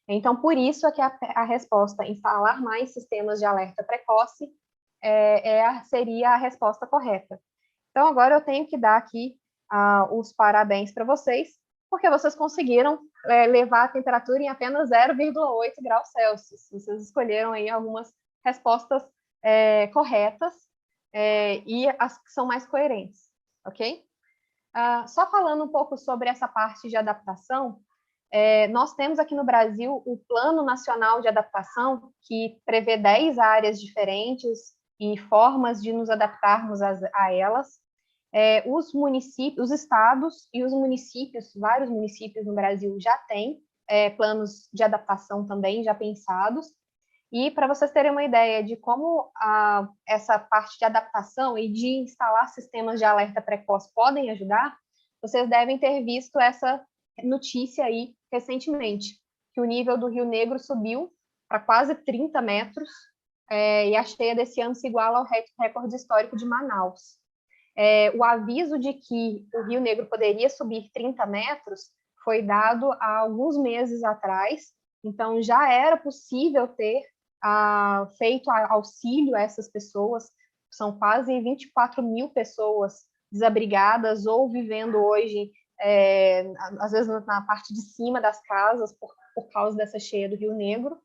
Então, por isso é que a resposta instalar mais sistemas de alerta precoce seria a resposta correta. Então, agora eu tenho que dar aqui os parabéns para vocês, porque vocês conseguiram levar a temperatura em apenas 0,8 graus Celsius. Vocês escolheram aí algumas respostas corretas e as que são mais coerentes, ok? Só falando um pouco sobre essa parte de adaptação, nós temos aqui no Brasil o Plano Nacional de Adaptação, que prevê 10 áreas diferentes e formas de nos adaptarmos a elas. Os municípios, os estados e os municípios, vários municípios no Brasil já têm planos de adaptação também já pensados. E para vocês terem uma ideia de como essa parte de adaptação e de instalar sistemas de alerta precoce podem ajudar, vocês devem ter visto essa notícia aí recentemente, que o nível do Rio Negro subiu para quase 30 metros, e a cheia desse ano se iguala ao recorde histórico de Manaus. O aviso de que o Rio Negro poderia subir 30 metros foi dado há alguns meses atrás, então já era possível ter feito auxílio a essas pessoas. São quase 24 mil pessoas desabrigadas ou vivendo hoje, às vezes na parte de cima das casas, por causa dessa cheia do Rio Negro.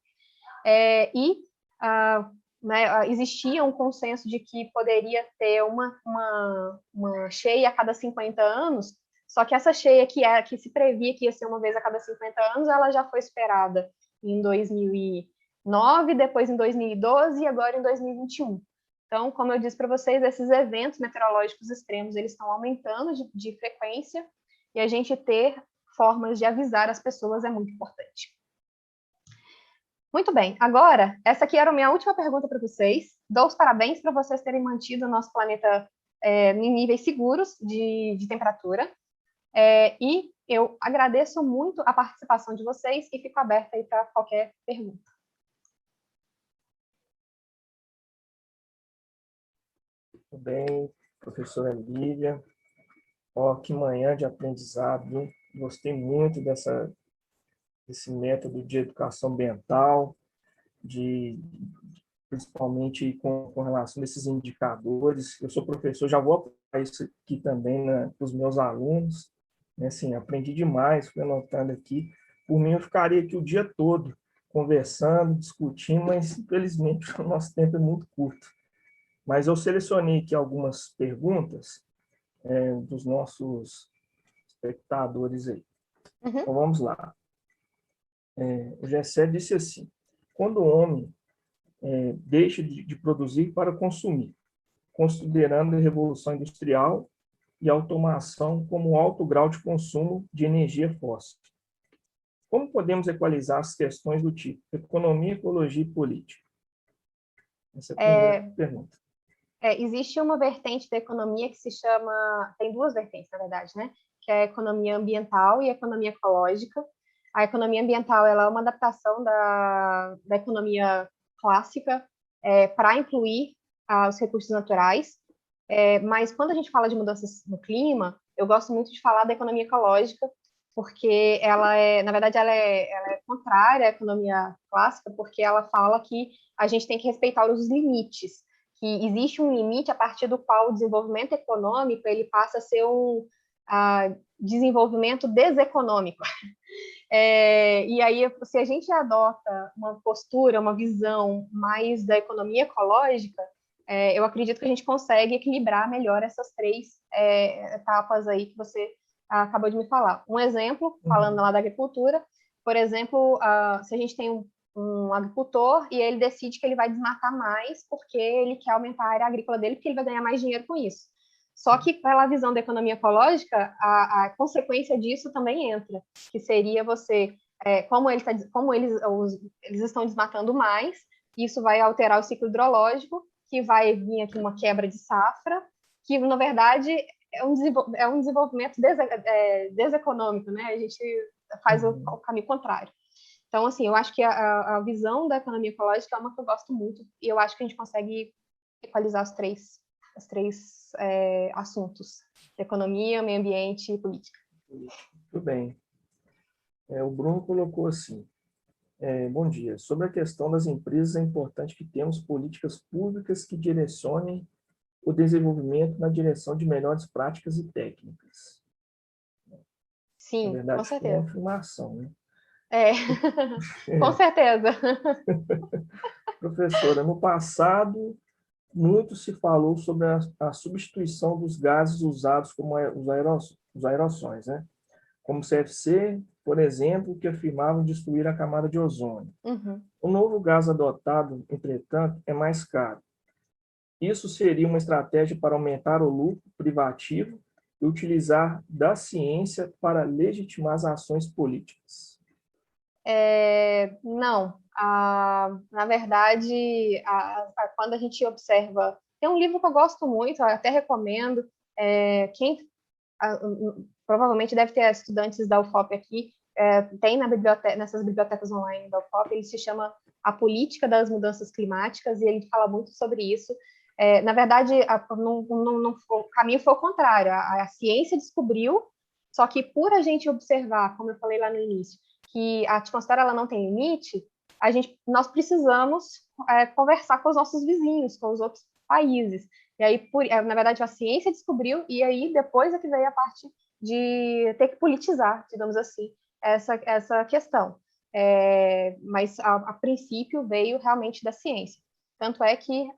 Existia um consenso de que poderia ter uma cheia a cada 50 anos, só que essa cheia que se previa que ia ser uma vez a cada 50 anos, ela já foi esperada em 2009, depois em 2012 e agora em 2021. Então, como eu disse para vocês, esses eventos meteorológicos extremos, eles estão aumentando de frequência, e a gente ter formas de avisar as pessoas é muito importante. Muito bem, agora, essa aqui era a minha última pergunta para vocês. Dou os parabéns para vocês terem mantido o nosso planeta em níveis seguros de temperatura. E eu agradeço muito a participação de vocês e fico aberta aí para qualquer pergunta. Muito bem. professora Lívia. Ó, que manhã de aprendizado, viu? Gostei muito desse método de educação ambiental, principalmente com relação a esses indicadores. Eu sou professor, já vou aplicar isso aqui também, né, para os meus alunos. Assim, aprendi demais, fui anotando aqui. Por mim, eu ficaria aqui o dia todo conversando, discutindo, mas infelizmente o nosso tempo é muito curto. Mas eu selecionei aqui algumas perguntas dos nossos espectadores aí. Então vamos lá. O Gessé disse assim: quando o homem deixa de produzir para consumir, considerando a revolução industrial e automação como alto grau de consumo de energia fóssil, como podemos equalizar as questões do tipo economia, ecologia e política? Essa é a primeira pergunta. Existe uma vertente da economia que se chama... Tem duas vertentes, na verdade, né? Que é a economia ambiental e a economia ecológica. A economia ambiental ela é uma adaptação da economia clássica para incluir os recursos naturais. Mas quando a gente fala de mudanças no clima, eu gosto muito de falar da economia ecológica, porque na verdade, ela é contrária à economia clássica, porque ela fala que a gente tem que respeitar os limites, que existe um limite a partir do qual o desenvolvimento econômico ele passa a ser um desenvolvimento deseconômico. E aí, se a gente adota uma postura, uma visão mais da economia ecológica, eu acredito que a gente consegue equilibrar melhor essas três etapas aí que você acabou de me falar. Um exemplo, falando lá da agricultura, por exemplo, se a gente tem um agricultor e ele decide que ele vai desmatar mais porque ele quer aumentar a área agrícola dele, porque ele vai ganhar mais dinheiro com isso. Só que, pela visão da economia ecológica, a consequência disso também entra, que seria você, como eles estão desmatando mais, isso vai alterar o ciclo hidrológico, que vai vir aqui uma quebra de safra, que, na verdade, é um desenvolvimento deseconômico, né? A gente faz o caminho contrário. Então, assim, eu acho que a visão da economia ecológica é uma que eu gosto muito, e eu acho que a gente consegue equalizar os três assuntos: economia, meio ambiente e política. Muito bem. O Bruno colocou assim: bom dia. Sobre a questão das empresas, é importante que tenhamos políticas públicas que direcionem o desenvolvimento na direção de melhores práticas e técnicas. Sim, na verdade, com certeza. É uma afirmação, né? Com certeza. Professora, no passado, muito se falou sobre a substituição dos gases usados como os aerossóis, né? Como o CFC, por exemplo, que afirmavam destruir a camada de ozônio. O novo gás adotado, entretanto, é mais caro. Isso seria uma estratégia para aumentar o lucro privativo e utilizar da ciência para legitimar as ações políticas. Não. Na verdade, quando a gente observa... Tem um livro que eu gosto muito, eu até recomendo. Provavelmente deve ter estudantes da UFOP aqui, tem nessas bibliotecas online da UFOP, ele se chama A Política das Mudanças Climáticas, e ele fala muito sobre isso. Na verdade, o caminho foi o contrário, a ciência descobriu, só que por a gente observar, como eu falei lá no início, que a atmosfera ela não tem limite, nós precisamos conversar com os nossos vizinhos, com os outros países. E aí, na verdade, a ciência descobriu, e aí depois é que veio a parte de ter que politizar, digamos assim, essa questão. Mas, a princípio, veio realmente da ciência. Tanto é que,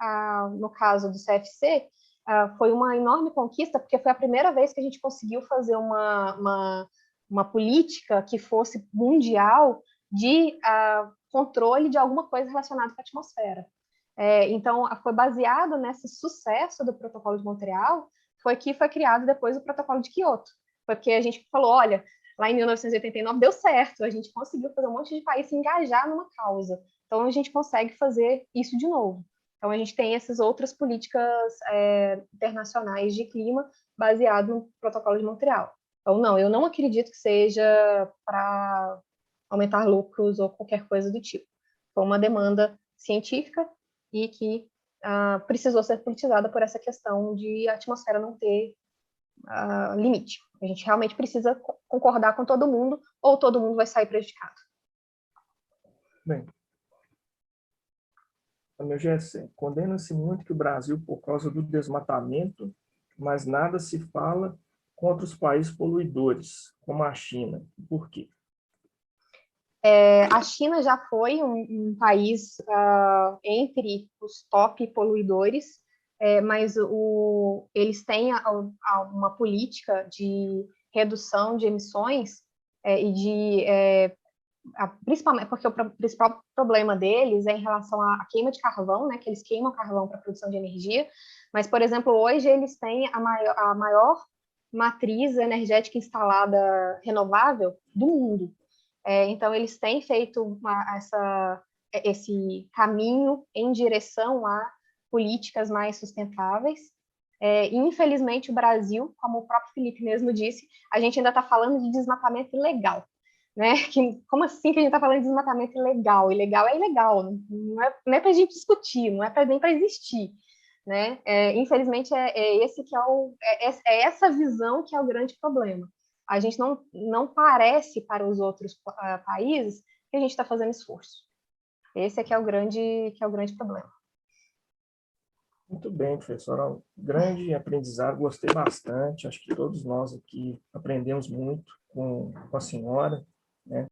no caso do CFC, foi uma enorme conquista, porque foi a primeira vez que a gente conseguiu fazer uma política que fosse mundial de controle de alguma coisa relacionada com a atmosfera. Então, foi baseado nesse sucesso do Protocolo de Montreal, foi que foi criado depois o Protocolo de Quioto. Foi porque a gente falou, olha, lá em 1989 deu certo, a gente conseguiu fazer um monte de país se engajar numa causa. Então, a gente consegue fazer isso de novo. Então, a gente tem essas outras políticas internacionais de clima baseado no Protocolo de Montreal. Então, não, eu não acredito que seja para aumentar lucros ou qualquer coisa do tipo. Foi uma demanda científica e que precisou ser politizada por essa questão de a atmosfera não ter limite. A gente realmente precisa concordar com todo mundo, ou todo mundo vai sair prejudicado. Bem, meu GSE, condena-se muito que o Brasil, por causa do desmatamento, mas nada se fala contra os países poluidores, como a China. Por quê? A China já foi um país entre os top poluidores, mas eles têm uma política de redução de emissões e de principalmente porque o principal problema deles é em relação à queima de carvão, né, que eles queimam carvão para a produção de energia, mas, por exemplo, hoje eles têm a maior matriz energética instalada renovável do mundo. Então, eles têm feito esse caminho em direção a políticas mais sustentáveis. E, infelizmente, o Brasil, como o próprio Felipe mesmo disse, a gente ainda está falando de desmatamento ilegal. Né? Como assim que a gente está falando de desmatamento ilegal? Ilegal é ilegal, não é para a gente discutir, não é nem para existir. Né? Infelizmente, essa visão que é o grande problema. A gente não parece para os outros países que a gente está fazendo esforço. Esse é que é o grande problema. Muito bem, professora. Um grande aprendizado, gostei bastante. Acho que todos nós aqui aprendemos muito com a senhora.